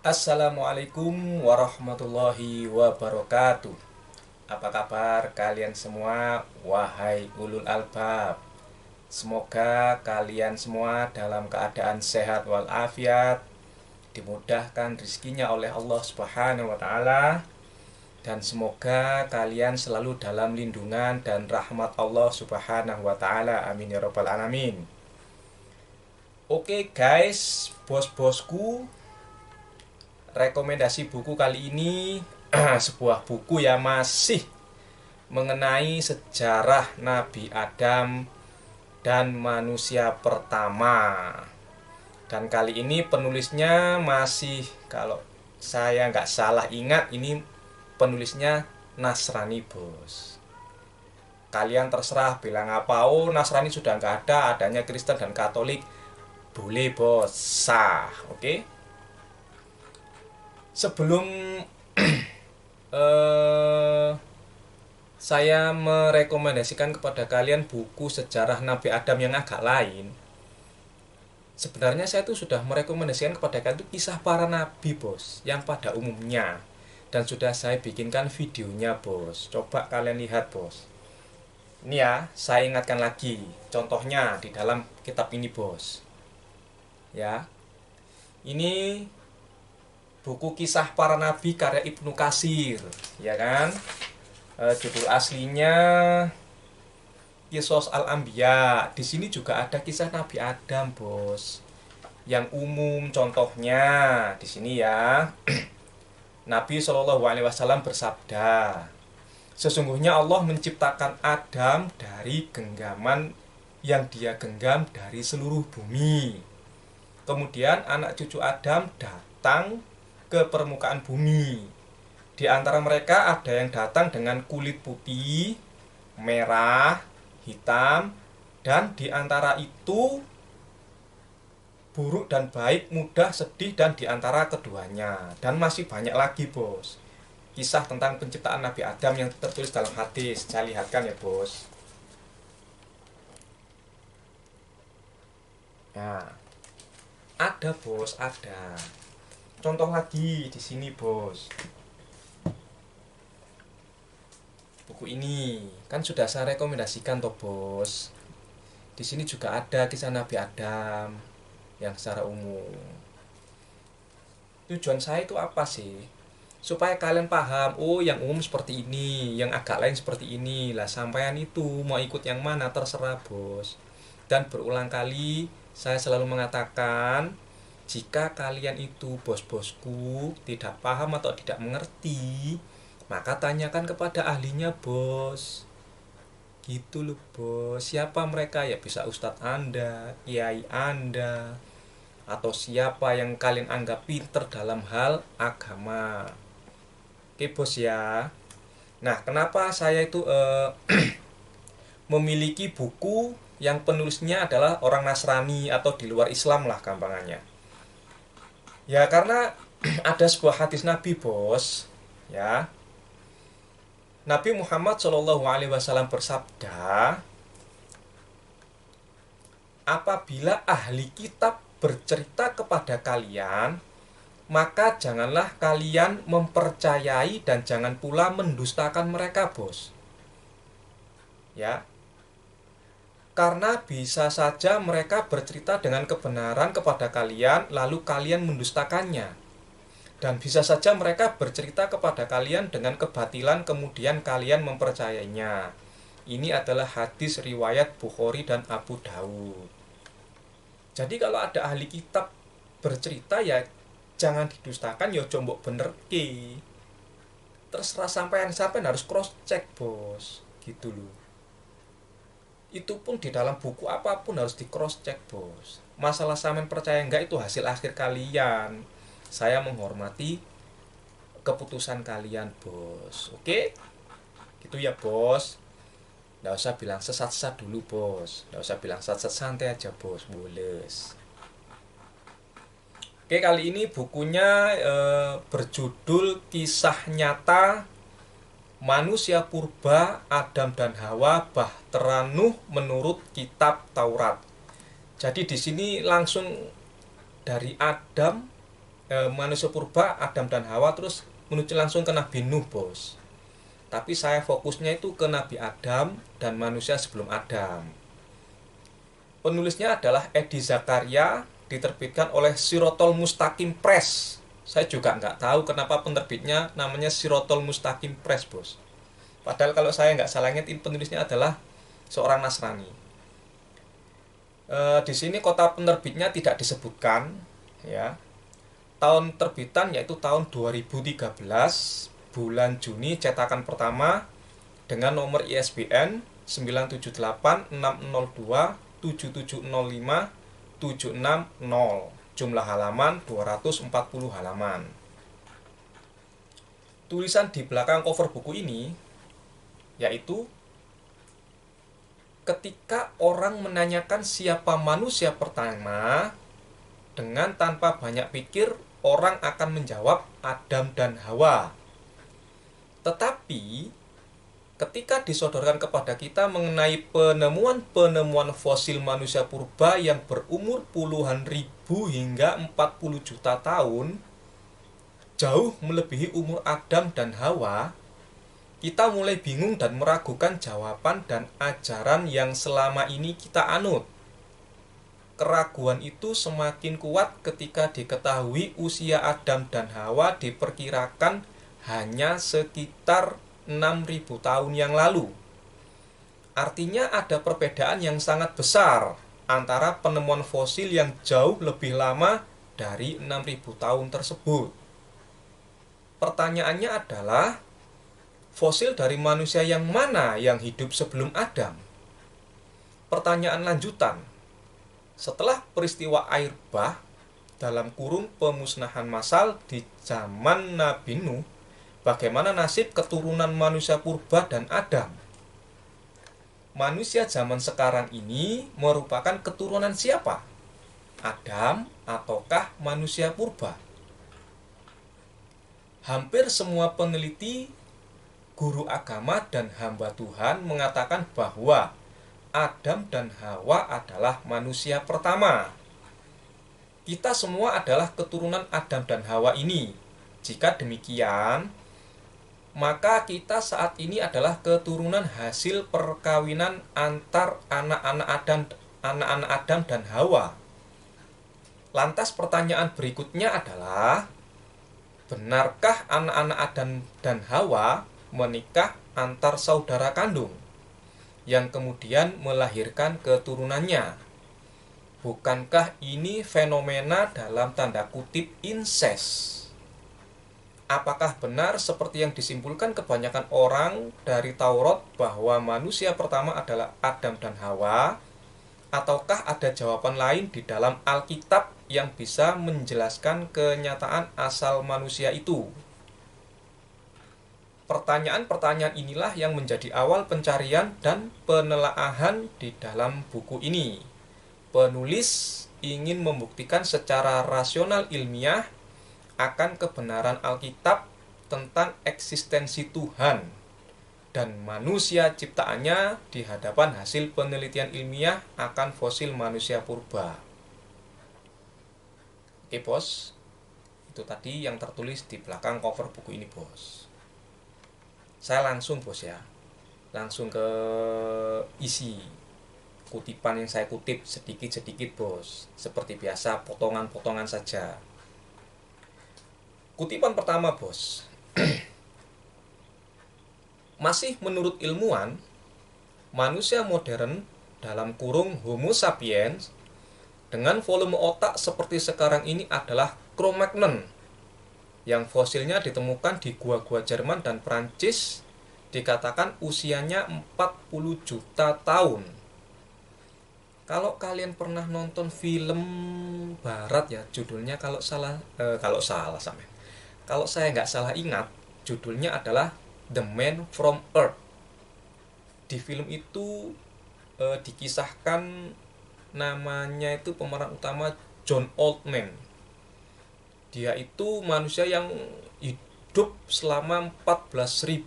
Assalamualaikum warahmatullahi wabarakatuh. Apa kabar kalian semua, wahai ulul albab? Semoga kalian semua dalam keadaan sehat walafiat, dimudahkan rezekinya oleh Allah Subhanahu wa taala, dan semoga kalian selalu dalam lindungan dan rahmat Allah Subhanahu wa taala. Amin ya rabbal alamin. Oke guys, bos-bosku, rekomendasi buku kali ini sebuah buku yang masih mengenai sejarah Nabi Adam dan manusia pertama. Dan kali ini penulisnya masih, kalau saya nggak salah ingat, ini penulisnya Nasrani, bos. Kalian terserah bilang apa. Oh, Nasrani sudah nggak ada, adanya Kristen dan Katolik. Boleh, bos, sah. Oke. Sebelum saya merekomendasikan kepada kalian buku sejarah Nabi Adam yang agak lain, sebenarnya saya tuh sudah merekomendasikan kepada kalian itu kisah para nabi, bos, yang pada umumnya, dan sudah saya bikinkan videonya, bos. Coba kalian lihat, bos. Ini ya, saya ingatkan lagi contohnya di dalam kitab ini, bos. Ya, ini buku kisah para nabi karya Ibnu Katsir, ya kan? Judul aslinya Qisas Al-Anbiya. Di sini juga ada kisah Nabi Adam, bos. Yang umum contohnya di sini ya. Nabi Shallallahu Alaihi Wasallam bersabda, sesungguhnya Allah menciptakan Adam dari genggaman yang dia genggam dari seluruh bumi. Kemudian anak cucu Adam datang ke permukaan bumi. Di antara mereka ada yang datang dengan kulit putih, merah, hitam, dan di antara itu buruk dan baik, mudah, sedih, dan di antara keduanya. Dan masih banyak lagi, bos. Kisah tentang penciptaan Nabi Adam yang tertulis dalam hadis. Saya lihatkan ya, bos. Nah, ada, bos, ada. Contoh lagi di sini, bos. Buku ini kan sudah saya rekomendasikan toh, bos. Di sini juga ada kisah Nabi Adam yang secara umum. Tujuan saya itu apa sih? Supaya kalian paham, oh yang umum seperti ini, yang agak lain seperti ini. Lah sampean itu mau ikut yang mana terserah, bos. Dan berulang kali saya selalu mengatakan, jika kalian itu bos-bosku tidak paham atau tidak mengerti, maka tanyakan kepada ahlinya, bos. Gitu loh, bos. Siapa mereka? Ya bisa ustadz Anda, kiai Anda, atau siapa yang kalian anggap pinter dalam hal agama. Oke, bos ya. Nah, kenapa saya itu memiliki buku yang penulisnya adalah orang Nasrani atau di luar Islam lah gampangannya. Ya karena ada sebuah hadis Nabi, bos. Ya, Nabi Muhammad Shallallahu Alaihi Wasallam bersabda, apabila ahli kitab bercerita kepada kalian, maka janganlah kalian mempercayai dan jangan pula mendustakan mereka, bos. Ya, karena bisa saja mereka bercerita dengan kebenaran kepada kalian, lalu kalian mendustakannya. Dan bisa saja mereka bercerita kepada kalian dengan kebatilan, kemudian kalian mempercayainya. Ini adalah hadis riwayat Bukhari dan Abu Dawud. Jadi kalau ada ahli kitab bercerita, ya jangan didustakan, ya combok bener ke. Terserah sampean harus cross check, bos. Gitu loh. Itu pun di dalam buku apapun harus di cross check, bos. Masalah sampean percaya enggak itu hasil akhir kalian. Saya menghormati keputusan kalian, bos. Oke? Gitu ya, bos. Nggak usah bilang sesat-sesat dulu, bos. Nggak usah bilang sesat, santai aja, bos. Boles. Oke, kali ini bukunya berjudul Kisah Nyata Manusia Purba, Adam dan Hawa, Bahtera Nuh menurut Kitab Taurat. Jadi di sini langsung dari Adam manusia purba, Adam dan Hawa, terus menuju langsung ke Nabi Nuh, bos. Tapi saya fokusnya itu ke Nabi Adam dan manusia sebelum Adam. Penulisnya adalah Edi Zakaria, diterbitkan oleh Sirotol Mustaqim Press. Saya juga nggak tahu kenapa penerbitnya namanya Sirotol Mustaqim Press, bos. Padahal kalau saya nggak salah ingat, penulisnya adalah seorang Nasrani. Di sini kota penerbitnya tidak disebutkan, ya. Tahun terbitan yaitu tahun 2013, bulan Juni, cetakan pertama dengan nomor ISBN 9786027705760, jumlah halaman 240 halaman. Tulisan di belakang cover buku ini yaitu, ketika orang menanyakan siapa manusia pertama, dengan tanpa banyak pikir orang akan menjawab Adam dan Hawa. Tetapi ketika disodorkan kepada kita mengenai penemuan-penemuan fosil manusia purba yang berumur puluhan ribu hingga 40 juta tahun, jauh melebihi umur Adam dan Hawa, kita mulai bingung dan meragukan jawaban dan ajaran yang selama ini kita anut. Keraguan itu semakin kuat ketika diketahui usia Adam dan Hawa diperkirakan hanya sekitar 6.000 tahun yang lalu. Artinya ada perbedaan yang sangat besar antara penemuan fosil yang jauh lebih lama dari 6.000 tahun tersebut. Pertanyaannya adalah, fosil dari manusia yang mana yang hidup sebelum Adam? Pertanyaan lanjutan, setelah peristiwa air bah dalam kurung pemusnahan massal di zaman Nabi Nuh, bagaimana nasib keturunan manusia purba dan Adam? Manusia zaman sekarang ini merupakan keturunan siapa? Adam ataukah manusia purba? Hampir semua peneliti, guru agama, dan hamba Tuhan mengatakan bahwa Adam dan Hawa adalah manusia pertama. Kita semua adalah keturunan Adam dan Hawa ini. Jika demikian, maka kita saat ini adalah keturunan hasil perkawinan antar anak-anak Adam dan Hawa. Lantas pertanyaan berikutnya adalah, benarkah anak-anak Adam dan Hawa menikah antar saudara kandung yang kemudian melahirkan keturunannya? Bukankah ini fenomena dalam tanda kutip incest? Apakah benar seperti yang disimpulkan kebanyakan orang dari Taurat bahwa manusia pertama adalah Adam dan Hawa? Ataukah ada jawaban lain di dalam Alkitab yang bisa menjelaskan kenyataan asal manusia itu? Pertanyaan-pertanyaan inilah yang menjadi awal pencarian dan penelaahan di dalam buku ini. Penulis ingin membuktikan secara rasional ilmiah akan kebenaran Alkitab tentang eksistensi Tuhan dan manusia ciptaannya di hadapan hasil penelitian ilmiah akan fosil manusia purba. Oke, bos, itu tadi yang tertulis di belakang cover buku ini, bos. Saya langsung, bos, ya, langsung ke isi kutipan yang saya kutip sedikit-sedikit, bos. Seperti biasa, potongan-potongan saja. Kutipan pertama, bos. Masih menurut ilmuwan, manusia modern dalam kurung Homo sapiens dengan volume otak seperti sekarang ini adalah Cro-Magnon, yang fosilnya ditemukan di gua-gua Jerman dan Prancis, dikatakan usianya 40 juta tahun. Kalau kalian pernah nonton film barat, ya, judulnya kalau saya nggak salah ingat, judulnya adalah The Man from Earth. Di film itu dikisahkan, namanya itu pemeran utama John Oldman. Dia itu manusia yang hidup selama 14.000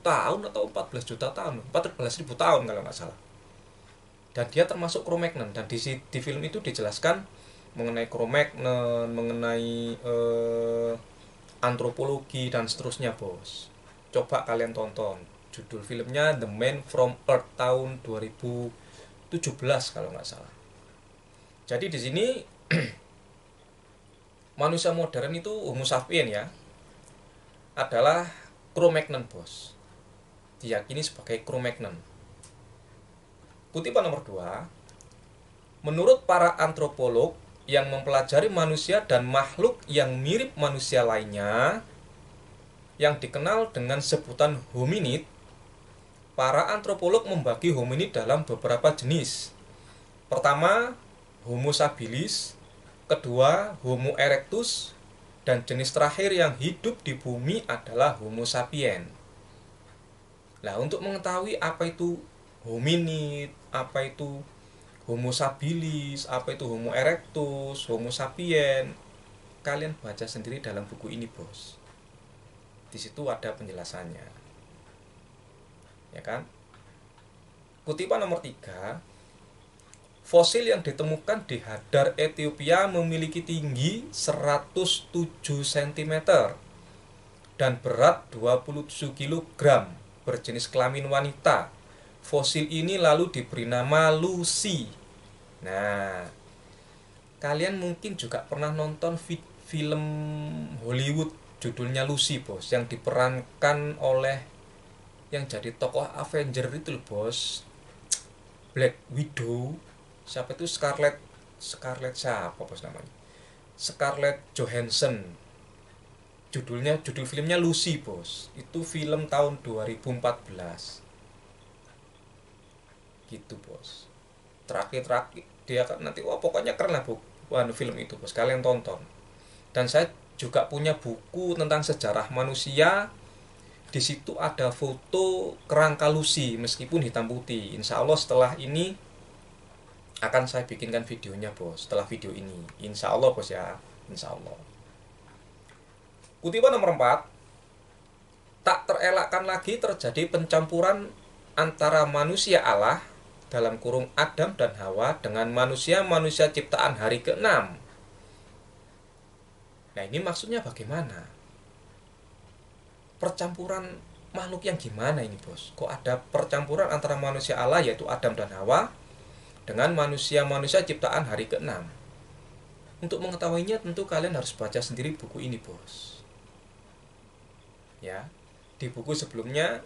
tahun atau 14 juta tahun, 14.000 tahun kalau nggak salah. Dan dia termasuk Cro-Magnon. Dan di film itu dijelaskan mengenai Cro-Magnon, mengenai antropologi dan seterusnya, Bos. Coba kalian tonton. Judul filmnya The Man from Earth tahun 2017 kalau nggak salah. Jadi di sini manusia modern itu Homo sapien ya, adalah Cro-Magnon, Bos. Diyakini sebagai Cro-Magnon. Kutipan nomor 2. Menurut para antropolog yang mempelajari manusia dan makhluk yang mirip manusia lainnya, yang dikenal dengan sebutan hominid, para antropolog membagi hominid dalam beberapa jenis. Pertama, Homo habilis, kedua, Homo erectus, dan jenis terakhir yang hidup di bumi adalah Homo sapien. Nah, untuk mengetahui apa itu hominid, apa itu Homo habilis, apa itu Homo erectus, Homo sapien, kalian baca sendiri dalam buku ini, Bos. Di situ ada penjelasannya. Ya kan? Kutipan nomor 3. Fosil yang ditemukan di Hadar, Ethiopia memiliki tinggi 107 cm dan berat 27 kg, berjenis kelamin wanita. Fosil ini lalu diberi nama Lucy. Nah, kalian mungkin juga pernah nonton film Hollywood judulnya Lucy, Bos, yang diperankan oleh yang jadi tokoh Avenger itu loh, Bos. Black Widow. Siapa itu? Scarlett siapa, Bos, namanya? Scarlett Johansson. Judul filmnya Lucy, Bos. Itu film tahun 2014. Gitu, Bos. Terakhir dia kan nanti pokoknya keren lah, Bu. Film itu, Bos. Kalian tonton. Dan saya juga punya buku tentang sejarah manusia. Di situ ada foto kerangka Lucy meskipun hitam putih. Insya Allah setelah ini akan saya bikinkan videonya, Bos. Setelah video ini, insya Allah, Bos, ya. Insya Allah. Kutipan nomor 4. Tak terelakkan lagi terjadi pencampuran antara manusia Allah dalam kurung Adam dan Hawa dengan manusia ciptaan hari ke-6. Nah, ini maksudnya bagaimana? Percampuran makhluk yang gimana ini, Bos? Kok ada percampuran antara manusia Allah yaitu Adam dan Hawa dengan manusia ciptaan hari ke-6? Untuk mengetahuinya tentu kalian harus baca sendiri buku ini, Bos. Ya, di buku sebelumnya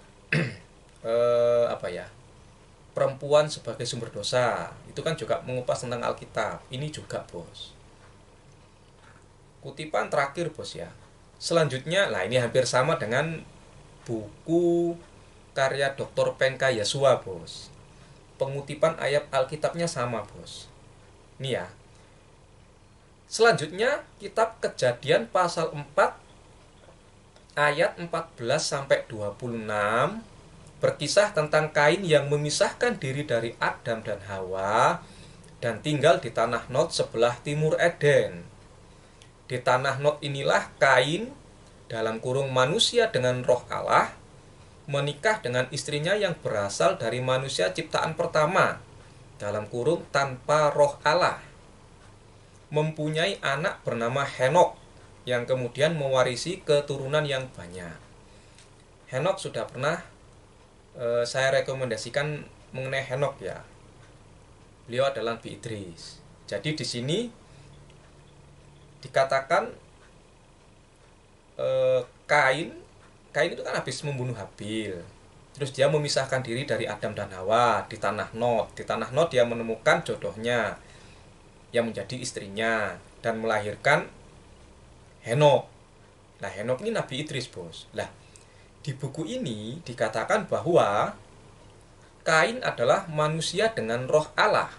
perempuan sebagai sumber dosa, itu kan juga mengupas tentang Alkitab. Ini juga, Bos. Kutipan terakhir, Bos, ya. Selanjutnya, nah ini hampir sama dengan buku karya Dr. Penka Yasua, Bos. Pengutipan ayat Alkitabnya sama, Bos. Ini ya. Selanjutnya, kitab Kejadian pasal 4 ayat 14 sampai 26 berkisah tentang Kain yang memisahkan diri dari Adam dan Hawa dan tinggal di tanah Nod sebelah timur Eden. Di tanah Nod inilah Kain dalam kurung manusia dengan roh Allah menikah dengan istrinya yang berasal dari manusia ciptaan pertama dalam kurung tanpa roh Allah, mempunyai anak bernama Henok yang kemudian mewarisi keturunan yang banyak. Henok sudah pernah saya rekomendasikan mengenai Henok, ya. Beliau adalah Nabi Idris. Jadi di sini dikatakan Kain itu kan habis membunuh Habil. Terus dia memisahkan diri dari Adam dan Hawa di tanah Nod. Di tanah Nod dia menemukan jodohnya yang menjadi istrinya dan melahirkan Henok. Nah, Henok ini Nabi Idris, Bos. Lah, di buku ini dikatakan bahwa Kain adalah manusia dengan roh Allah.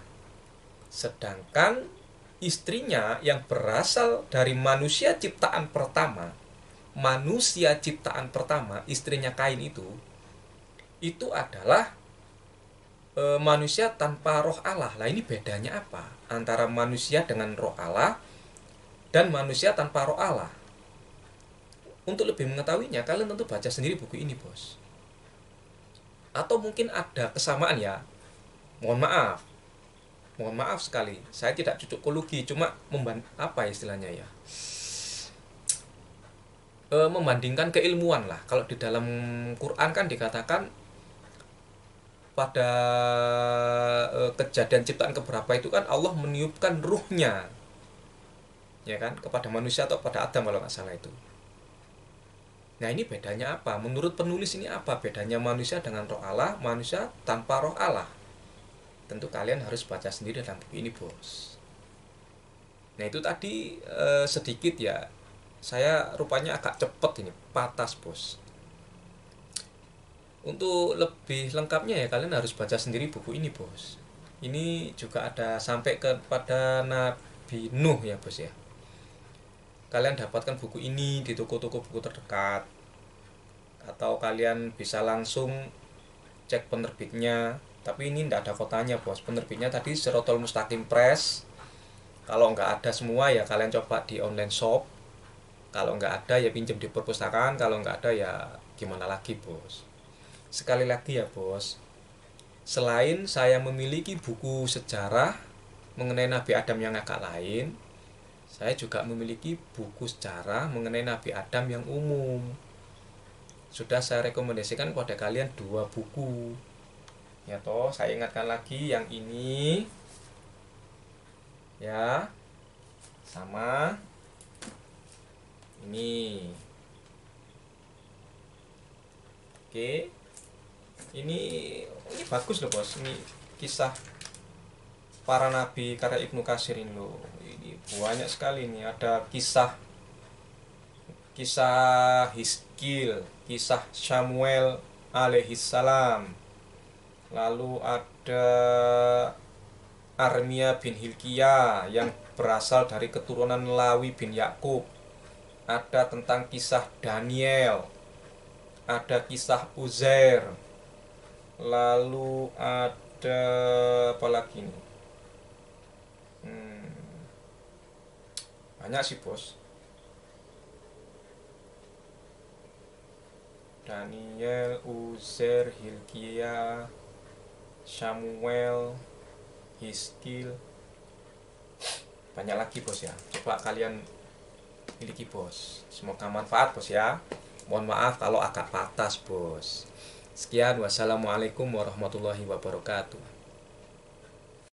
Sedangkan istrinya yang berasal dari manusia ciptaan pertama, istrinya Kain itu adalah manusia tanpa roh Allah. Lah, ini bedanya apa antara manusia dengan roh Allah dan manusia tanpa roh Allah? Untuk lebih mengetahuinya, kalian tentu baca sendiri buku ini, Bos. Atau mungkin ada kesamaan, ya. Mohon maaf. Mohon maaf sekali, saya tidak cocokologi, cuma apa istilahnya ya, membandingkan keilmuan lah. Kalau di dalam Quran kan dikatakan pada kejadian ciptaan keberapa itu kan Allah meniupkan ruhnya, ya kan, kepada manusia atau pada Adam kalau nggak salah itu. Nah ini bedanya apa? Menurut penulis ini apa bedanya manusia dengan roh Allah, manusia tanpa roh Allah? Tentu kalian harus baca sendiri dalam buku ini, bos. Nah itu tadi sedikit ya. Saya rupanya agak cepet ini, patas, bos. Untuk lebih lengkapnya ya kalian harus baca sendiri buku ini, bos. Ini juga ada sampai kepada Nabi Nuh ya, bos ya. Kalian dapatkan buku ini di toko-toko buku terdekat, atau kalian bisa langsung cek penerbitnya. Tapi ini tidak ada kotanya, bos. Penerbitnya tadi Sirotol Mustaqim Press. Kalau nggak ada semua ya kalian coba di online shop. Kalau nggak ada ya pinjam di perpustakaan. Kalau nggak ada ya gimana lagi, bos. Sekali lagi ya, bos, selain saya memiliki buku sejarah mengenai Nabi Adam yang agak lain, saya juga memiliki buku sejarah mengenai Nabi Adam yang umum. Sudah saya rekomendasikan kepada kalian 2 buku. Ya toh, saya ingatkan lagi yang ini. Ya, sama ini. Oke. Ini bagus loh, bos. Ini kisah para nabi karya Ibnu Katsir ini loh. Ini banyak sekali nih. Ada kisah Hizkil, kisah Samuel alaihissalam. Lalu ada Armia bin Hilkiah yang berasal dari keturunan Lawi bin Yakub. Ada tentang kisah Daniel. Ada kisah Uzair. Lalu ada apa lagi nih? Banyak sih, bos. Daniel, Uzair, Hilkiah, Samuel, Hizkil. Banyak lagi, bos ya. Coba kalian miliki, bos. Semoga manfaat, bos ya. Mohon maaf kalau agak patas, bos. Sekian, wassalamualaikum warahmatullahi wabarakatuh.